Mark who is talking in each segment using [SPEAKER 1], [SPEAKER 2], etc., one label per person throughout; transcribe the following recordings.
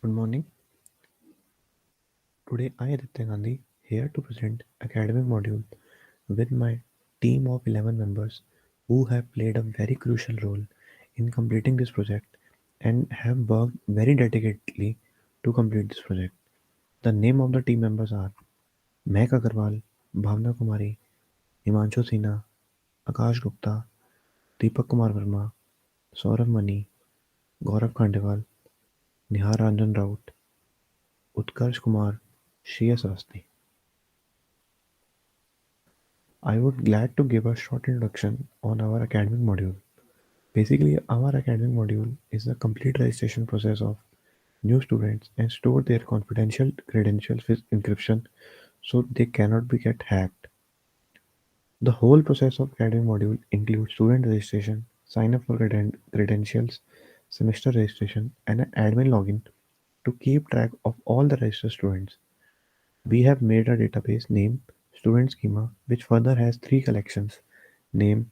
[SPEAKER 1] Good morning. Today I Aditya Gandhi here to present academic module with my team of 11 members who have played a very crucial role in completing this project and have worked very dedicatedly to complete this project. The name of the team members are Mehak Agarwal, Bhavna Kumari, Himanshu Sinha, Akash Gupta, Deepak Kumar Verma, Saurav Mani, Gaurav Khandewal, Nihar Ranjan Raut, Utkarsh Kumar, Shreya Saraswati. I would glad to give a short introduction on our academic module. Basically, our academic module is a complete registration process of new students and store their confidential credentials with encryption so they cannot be get hacked. The whole process of academic module includes student registration, sign up for credentials, semester registration, and an admin login to keep track of all the registered students. We have made a database named Student Schema, which further has three collections: name,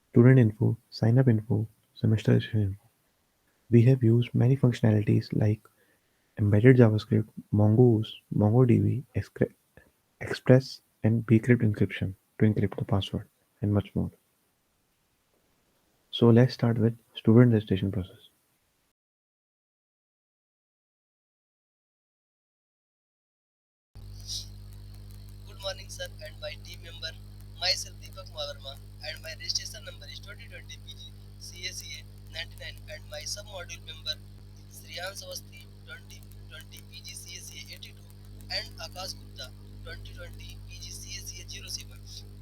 [SPEAKER 1] student info, sign up info, semester registration info. We have used many functionalities like embedded JavaScript, Mongoose, MongoDB, Express, and bcrypt encryption to encrypt the password, and much more. So let's start with student registration process.
[SPEAKER 2] Good morning, sir, and my team member, myself Deepak Mavarma, and my registration number is 2020 PG CACA 99, and my sub-module member Sriyan Savasti 2020 PG CACA 82, and Akash Gupta 2020 PG CACA 07.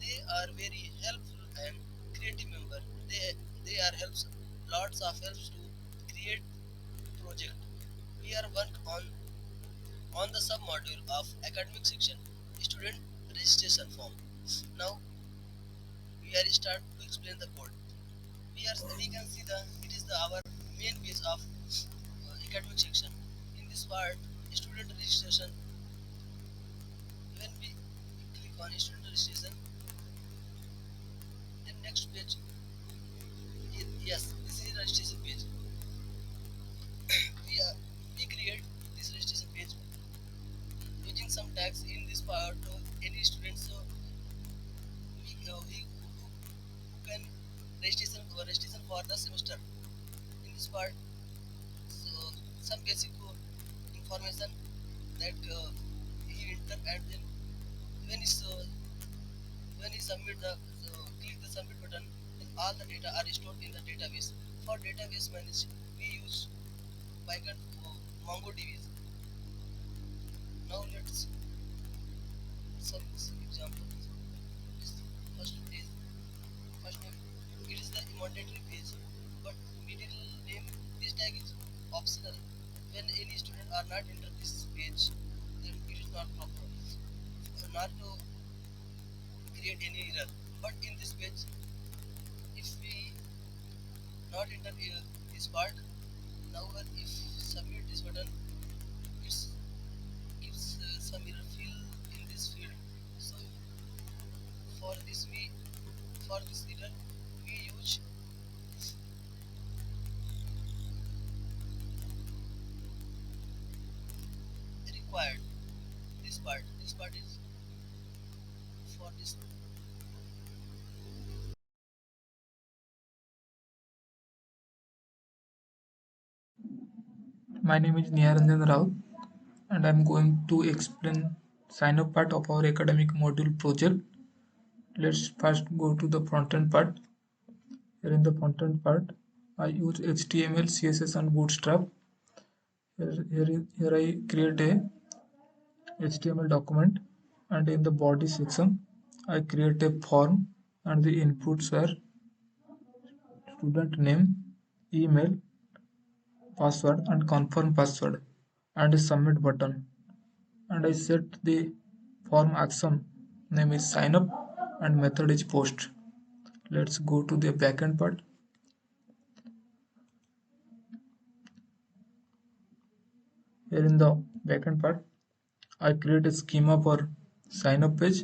[SPEAKER 2] They are very helpful and creative member. They are helps lots of helps to create project. We are work on the sub-module of academic section, student registration form. Now we are start to explain the code. We can see it is our main piece of academic section. In this part, student registration. When we click on student registration, then next page. Yes, this is registration page. We are we create this registration page using some tags in this part. Any student, so we who can registration for the semester. In this part, so some basic information that he enter, and then when he uh, when he submit the click the submit button, then all the data are stored in the database. For database manage, we use Python MongoDB. Now let's some example. This first page, first name, it is the mandatory page, but middle name, this tag is optional. When any student are not enter this page, then it is not proper. Not to create any error. But in this page, if we not enter this part, now if submit this button, it gives some error fill in this field. So for this we for this error we use required. This part. This part is for this.
[SPEAKER 3] My name is Niharanjan Rao and I'm going to explain sign up part of our academic module project. Let's first go to the front end part. Here in the front end part, I use HTML, CSS and Bootstrap. Here I create a HTML document, and in the body section, I create a form, and the inputs are student name, email, password and confirm password, and a submit button. And I set the form action name is sign up and method is post. Let's go to the backend part. Here in the backend part, I create a schema for sign up page,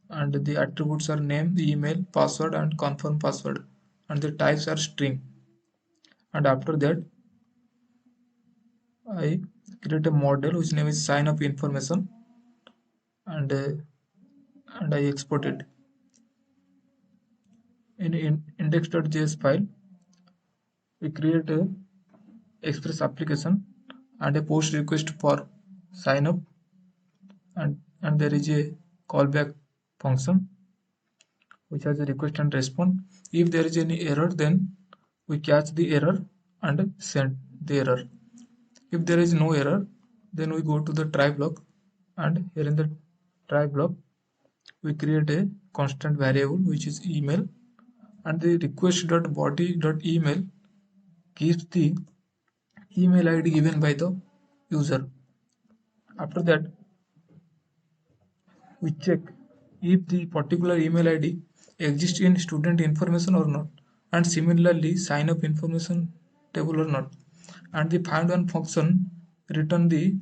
[SPEAKER 3] and the attributes are name, email, password and confirm password, and the types are string. And after that, I create a model which name is sign up information, and I export it in index.js file. We create a express application and a post request for sign up, and there is a callback function which has a request and response. If there is any error, then we catch the error and send the error. If there is no error, then we go to the try block, and here in the try block we create a constant variable which is email, and the request.body.email gives the email id given by the user. After that, we check if the particular email id exists in student information or not, and similarly sign up information table or not, and the find one function return the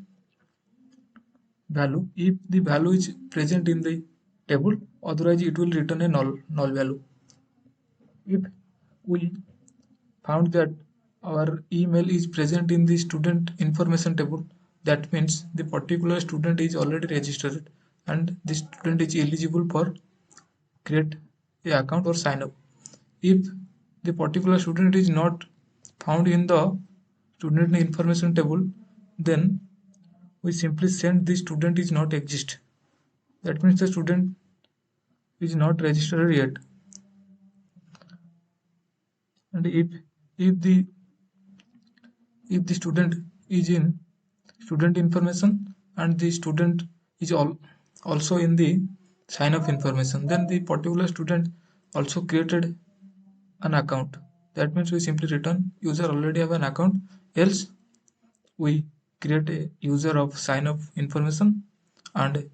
[SPEAKER 3] value if the value is present in the table, otherwise it will return a null value. If we found that our email is present in the student information table, that means the particular student is already registered and the student is eligible for create a account or sign up. If the particular student is not found in the student information table, then we simply send the student is not exist. That means the student is not registered yet. And if the student is in student information and the student is also in the sign up information, then the particular student also created an account. That means we simply return user already have an account, else we create a user of sign up information and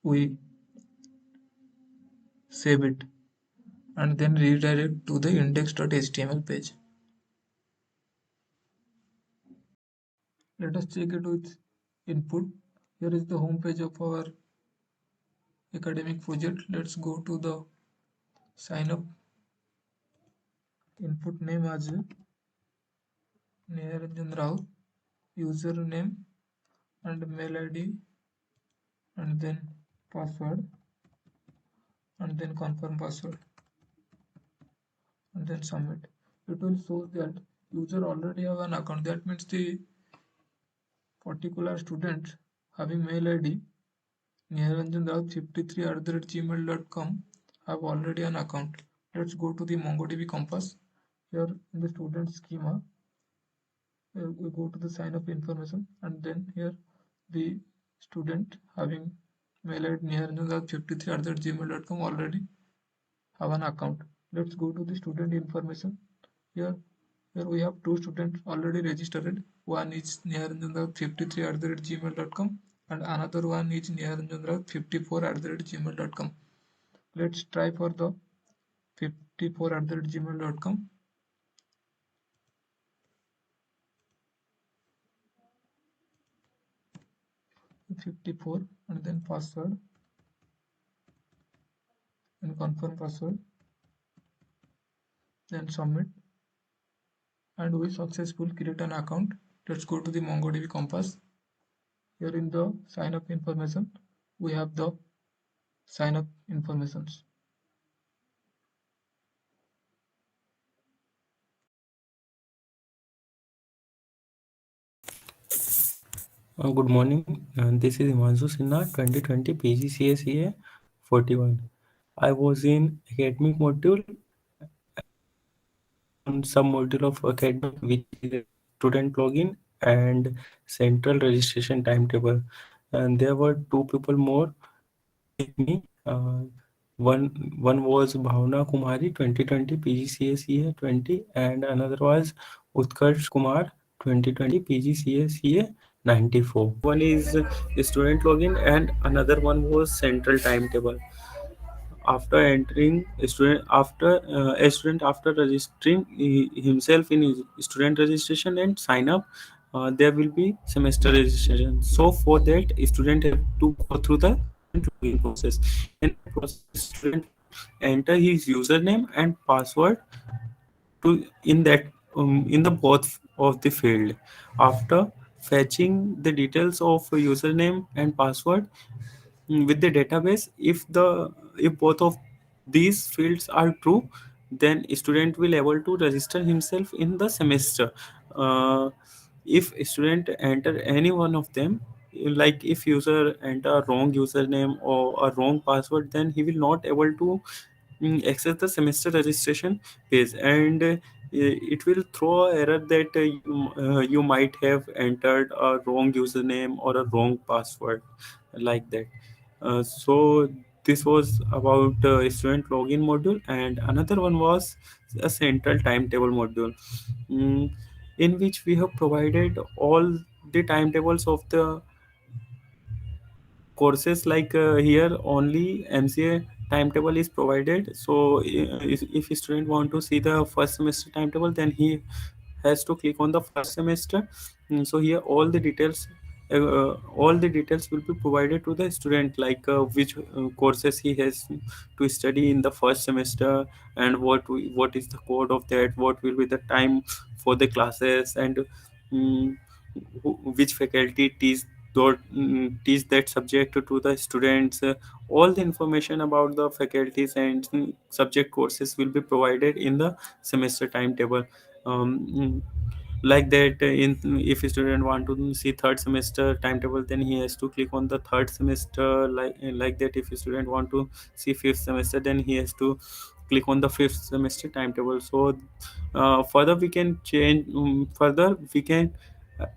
[SPEAKER 3] we save it and then redirect to the index.html page. Let us check it with input. Here is the home page of our academic project. Let's go to the sign up. Input name as Niranjan Rao, username and mail ID, and then password, and then confirm password, and then submit. It will show that user already have an account. That means the particular student having mail ID niranjanrao53@gmail.com have already an account. Let's go to the MongoDB Compass. Here in the student schema, we go to the sign up information, and then here the student having mail ID niranjanrao53@gmail.com already have an account. Let's go to the student information. Here we have two students already registered. One is niranjanrao53@gmail.com and another one is niranjanrao54@gmail.com. Let's try for the 54@gmail.com. 54 and then password and confirm password, then submit, and we successfully create an account. Let's go to the MongoDB Compass. Here in the sign up information, we have the sign up informations.
[SPEAKER 4] Good morning. This is Himanshu Sinha, 2020 PGCSEA 41. I was in academic module on some module of academic, which is student login and central registration timetable. And there were two people more with me. One was Bhavna Kumari, 2020 PGCSEA 20, and another was Utkarsh Kumar, 2020 PGCSEA 94. One is student login and another one was central timetable. After entering a student after registering himself in his student registration and sign up, there will be semester registration. So for that, student have to go through the login process. In that process, student enter his username and password to in that in the both of the field. After fetching the details of username and password with the database. If both of these fields are true, then student will able to register himself in the semester. uh, if student enter any one of them, like if user enter a wrong username or a wrong password, then he will not able to access the semester registration page, and it will throw a error that you might have entered a wrong username or a wrong password, like that. So this was about student login module, and another one was a central timetable module, mm, in which we have provided all the timetables of the courses. Like here only MCA timetable is provided. So if a student want to see the first semester timetable, then he has to click on the first semester. So here all the details will be provided to the student, like which courses he has to study in the first semester, and what is the code of that, what will be the time for the classes, and um, which faculty teach that subject to the students. All the information about the faculties and subject courses will be provided in the semester timetable. um, like that, in if a student want to see third semester timetable, then he has to click on the third semester. Like that, if a student want to see fifth semester, then he has to click on the fifth semester timetable. So further we can change, further we can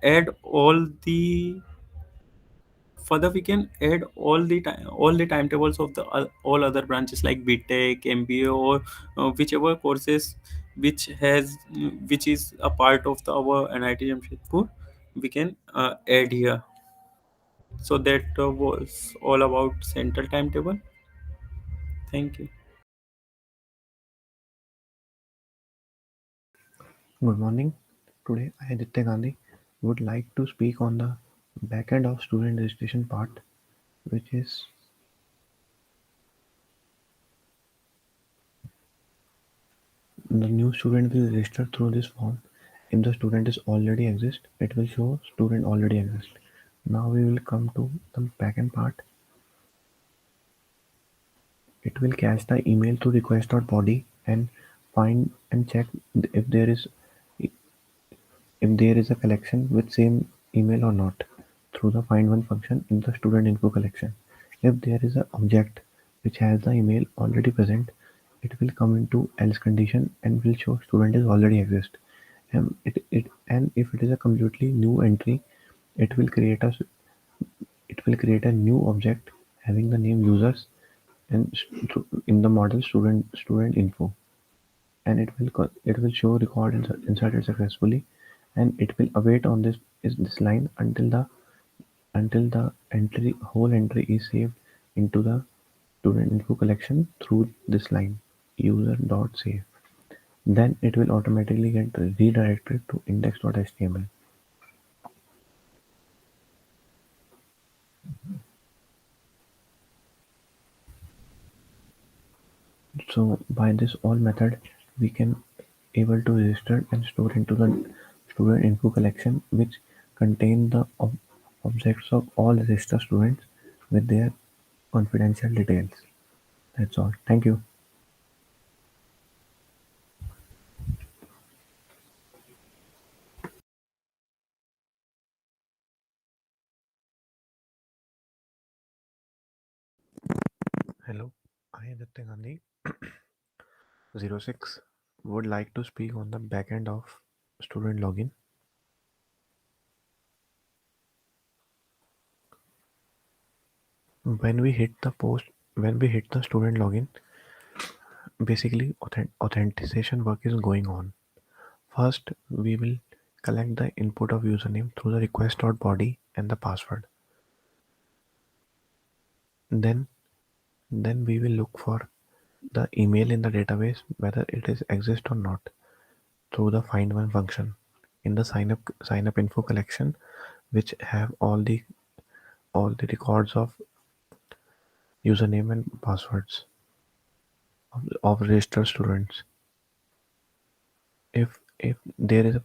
[SPEAKER 4] add all the further we can add all the timetables of the all other branches like BTech, MBA, or whichever courses which is a part of our NIT Jamshedpur, we can add here. So that was all about central timetable. Thank you.
[SPEAKER 1] Good morning. Today, I, Aditya Gandhi, would like to speak on the backend of student registration part, which is the new student will register through this form. If the student is already exist, it will show student already exist. Now we will come to the backend part. It will catch the email to request.body and find and check if there is a collection with same email or not through the find one function in the student info collection. If there is an object which has the email already present, it will come into else condition and will show student is already exist. And if it is a completely new entry, it will create a new object having the name users and in the model student info, and it will show record inserted successfully, and it will await on this line until the entry whole entry is saved into the student info collection through this line user dot save. Then it will automatically get redirected to index.html. So by this all method, we can able to register and store into the student info collection, which contain the objects of all registered students with their confidential details. That's all. Thank you. Hello, I Aditya Gandhi 06 would like to speak on the backend of student login. When we hit the student login, basically authentication work is going on. First, we will collect the input of username through the request.body and the password. Then, then we will look for the email in the database whether it is exist or not through the find one function in the sign up info collection, which have all the records of username and passwords of registered students. If there is,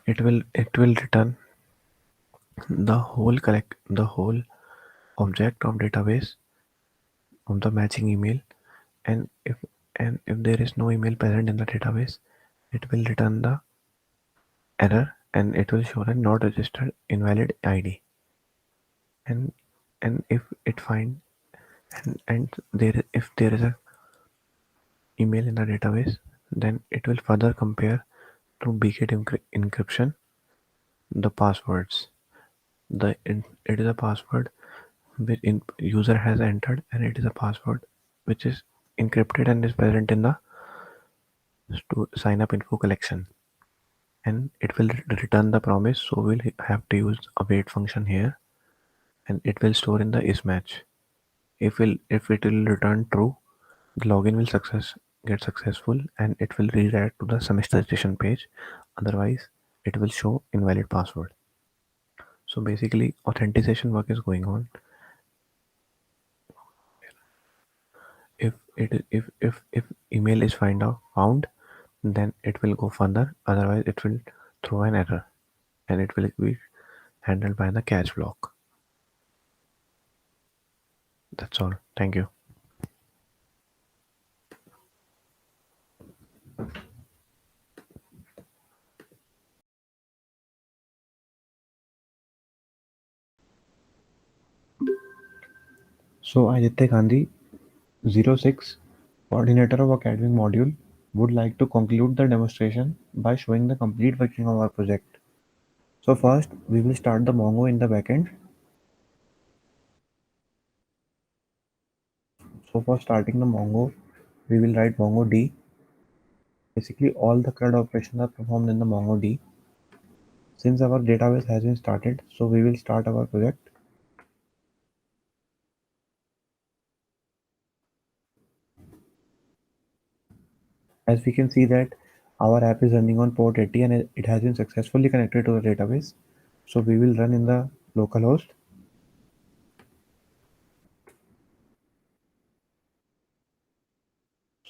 [SPEAKER 1] it will return the whole object of database of the matching email, and if there is no email present in the database, it will return the error and it will show a not registered invalid ID. and and if it find and there if there is a email in the database, then it will further compare through bkit encryption the passwords. It is a password which user has entered, and it is a password which is encrypted and is present in the sign up info collection, and it will return the promise. So we'll have to use await function here, and it will store in the is match. If it will return true, the login will get successful, and it will redirect to the semester registration page. Otherwise, it will show invalid password. So basically, authentication work is going on. If email is found, then it will go further. Otherwise, it will throw an error, and it will be handled by the catch block. That's all. Thank you. So Aditya Gandhi, 06, coordinator of academic module, would like to conclude the demonstration by showing the complete working of our project. So first, we will start the Mongo in the backend. So for starting the Mongo, we will write Mongo D. Basically, all the CRUD operations are performed in the Mongo D. Since our database has been started, so we will start our project. As we can see that our app is running on port 80 and it has been successfully connected to the database. So we will run in the localhost.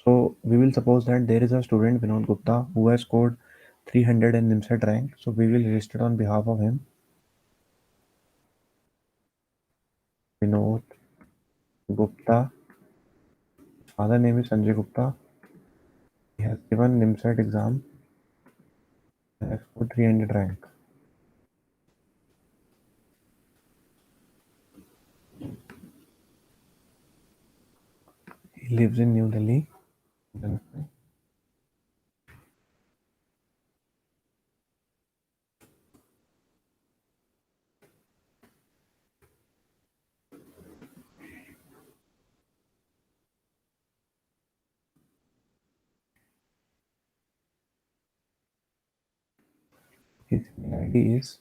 [SPEAKER 1] So we will suppose that there is a student Vinod Gupta who has scored 300 in NIMSET rank. So we will register on behalf of him. Vinod Gupta. Father name is Sanjay Gupta. He has given NIMSET exam and has scored 300 rank. He lives in New Delhi. His email ID is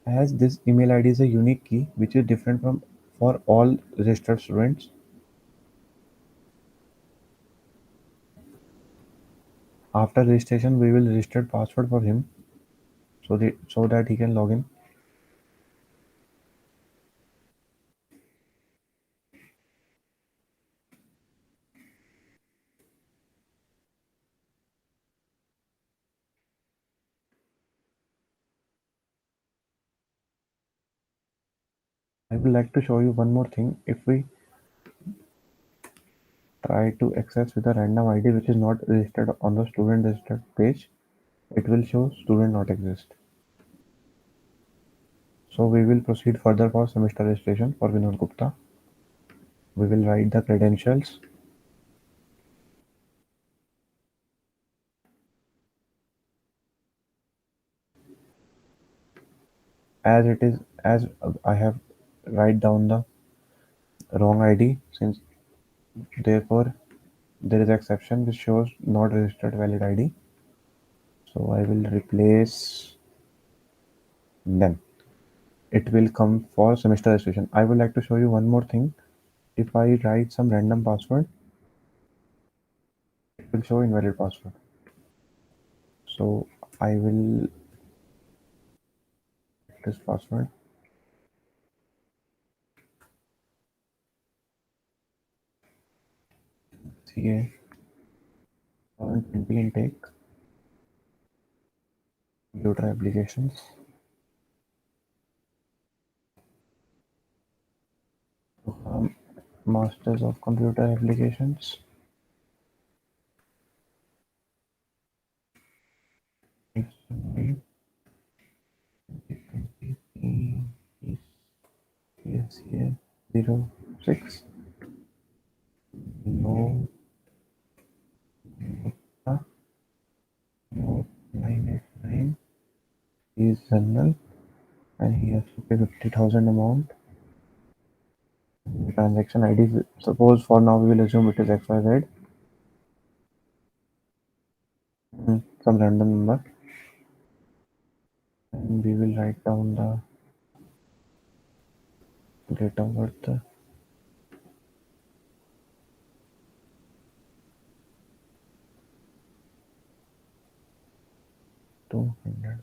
[SPEAKER 1] as this email ID is a unique key which is different from for all registered students. After registration, we will register password for him so that he can log in. I would like to show you one more thing. If we try to access with a random ID which is not registered on the student registered page, it will show student not exist. So we will proceed further for semester registration for Vinod Gupta. We will write the credentials. As I have write down the wrong ID, since therefore there is exception which shows not registered valid ID. So I will replace them. It will come for semester registration. I would like to show you one more thing. If I write some random password, it will show invalid password. So I will this password. CA 2020 intake, computer applications, masters of computer applications, CSCA 06, no, 989. He is general and he has to pay 50,000 amount. The transaction ID, suppose for now we will assume it is XYZ, some random number, and we will write down the date of birth, 200.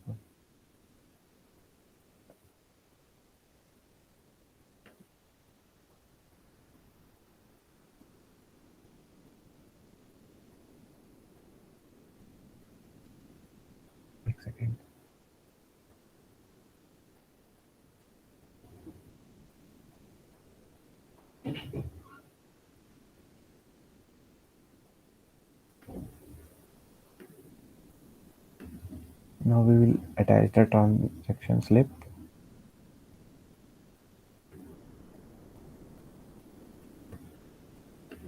[SPEAKER 1] One second. Now we will attach the transaction slip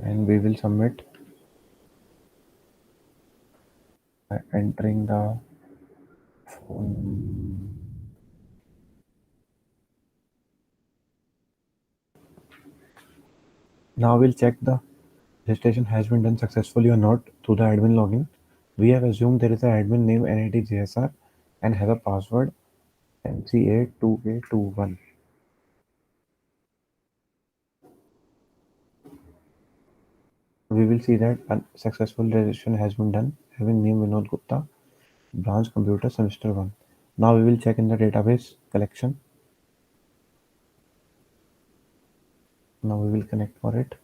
[SPEAKER 1] and we will submit by entering the phone. Now we'll check the registration has been done successfully or not through the admin login. We have assumed there is an admin name NID JSR and has a password MC82K21. We will see that a successful registration has been done having name Vinod Gupta, branch computer semester 1. Now we will check in the database collection. Now we will connect for it.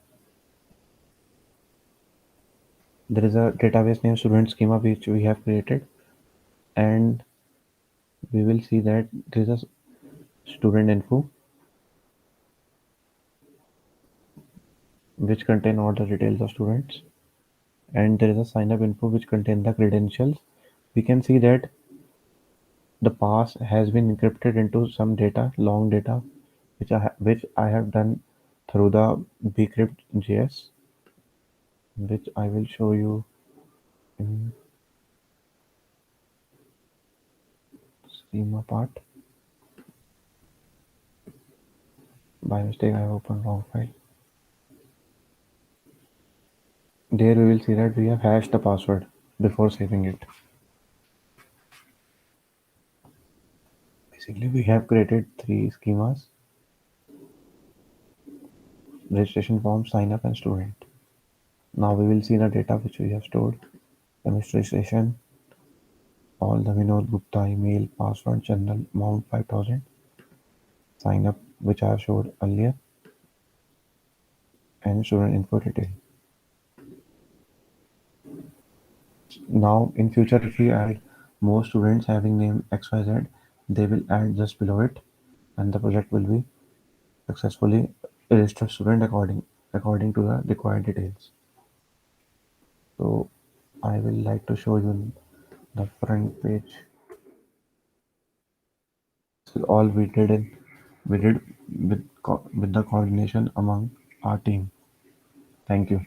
[SPEAKER 1] There is a database name student schema which we have created, and we will see that there is a student info which contain all the details of students, and there is a sign up info which contain the credentials. We can see that the pass has been encrypted into some data, long data, which I have done through the bcrypt.js, which I will show you in schema part. By mistake I have opened wrong file. There we will see that we have hashed the password before saving it. Basically we have created 3 schemas: registration form, sign up and student. Now we will see the data which we have stored. Semester registration, all the Vinod Gupta email, password, general, amount 5,000, sign up which I have showed earlier, and student info detail. Now in future if we add more students having name XYZ, they will add just below it and the project will be successfully registered student according to the required details. So I will like to show you the front page. This is all we did with the coordination among our team. Thank you.